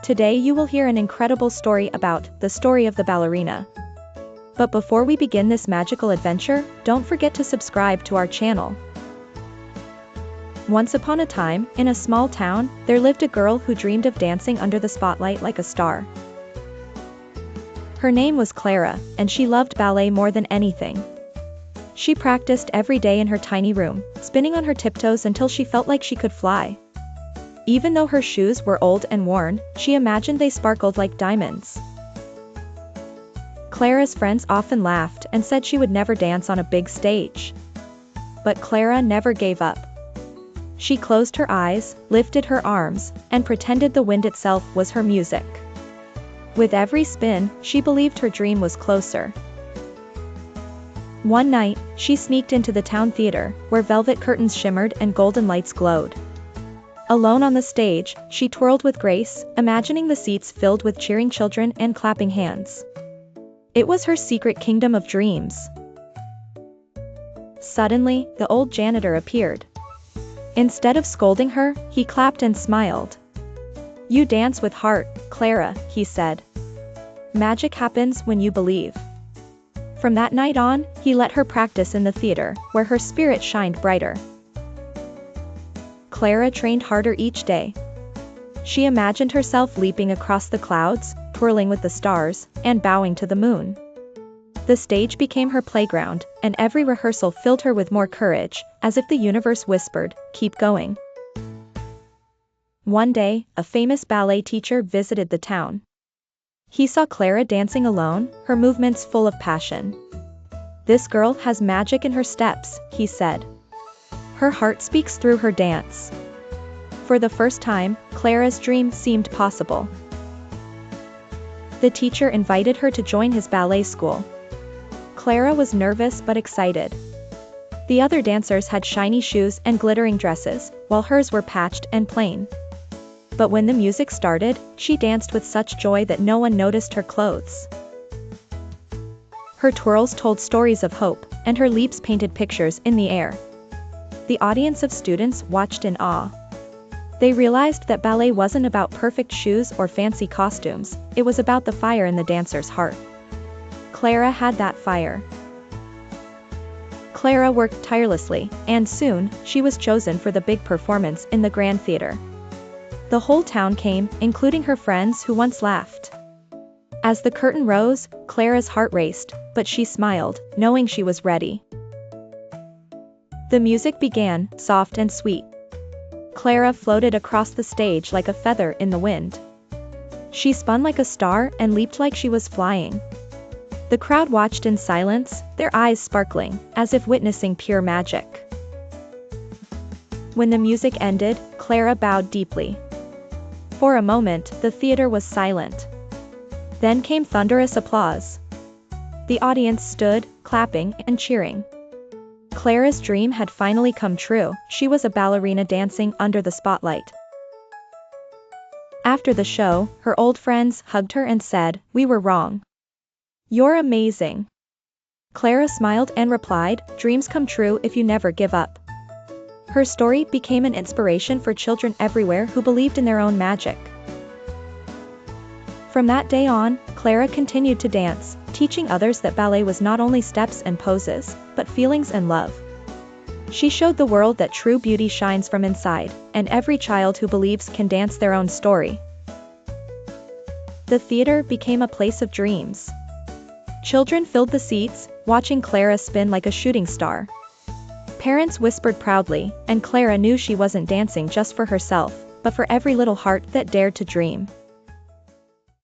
Today you will hear an incredible story about the story of the ballerina. But before we begin this magical adventure, don't forget to subscribe to our channel. Once upon a time, in a small town, there lived a girl who dreamed of dancing under the spotlight like a star. Her name was Clara, and she loved ballet more than anything. She practiced every day in her tiny room, spinning on her tiptoes until she felt like she could fly. Even though her shoes were old and worn, she imagined they sparkled like diamonds. Clara's friends often laughed and said she would never dance on a big stage. But Clara never gave up. She closed her eyes, lifted her arms, and pretended the wind itself was her music. With every spin, she believed her dream was closer. One night, she sneaked into the town theater, where velvet curtains shimmered and golden lights glowed. Alone on the stage, she twirled with grace, imagining the seats filled with cheering children and clapping hands. It was her secret kingdom of dreams. Suddenly, the old janitor appeared. Instead of scolding her, he clapped and smiled. "You dance with heart, Clara," he said. "Magic happens when you believe." From that night on, he let her practice in the theater, where her spirit shined brighter. Clara trained harder each day. She imagined herself leaping across the clouds, twirling with the stars, and bowing to the moon. The stage became her playground, and every rehearsal filled her with more courage, as if the universe whispered, "Keep going." One day, a famous ballet teacher visited the town. He saw Clara dancing alone, her movements full of passion. "This girl has magic in her steps," he said. "Her heart speaks through her dance." For the first time, Clara's dream seemed possible. The teacher invited her to join his ballet school. Clara was nervous but excited. The other dancers had shiny shoes and glittering dresses, while hers were patched and plain. But when the music started, she danced with such joy that no one noticed her clothes. Her twirls told stories of hope, and her leaps painted pictures in the air. The audience of students watched in awe. They realized that ballet wasn't about perfect shoes or fancy costumes, it was about the fire in the dancer's heart. Clara had that fire. Clara worked tirelessly, and soon, she was chosen for the big performance in the Grand Theater. The whole town came, including her friends who once laughed. As the curtain rose, Clara's heart raced, but she smiled, knowing she was ready. The music began, soft and sweet. Clara floated across the stage like a feather in the wind. She spun like a star and leaped like she was flying. The crowd watched in silence, their eyes sparkling, as if witnessing pure magic. When the music ended, Clara bowed deeply. For a moment, the theater was silent. Then came thunderous applause. The audience stood, clapping and cheering. Clara's dream had finally come true, she was a ballerina dancing under the spotlight. After the show, her old friends hugged her and said, "We were wrong. You're amazing." Clara smiled and replied, "Dreams come true if you never give up." Her story became an inspiration for children everywhere who believed in their own magic. From that day on, Clara continued to dance, teaching others that ballet was not only steps and poses, but feelings and love. She showed the world that true beauty shines from inside, and every child who believes can dance their own story. The theater became a place of dreams. Children filled the seats, watching Clara spin like a shooting star. Parents whispered proudly, and Clara knew she wasn't dancing just for herself, but for every little heart that dared to dream.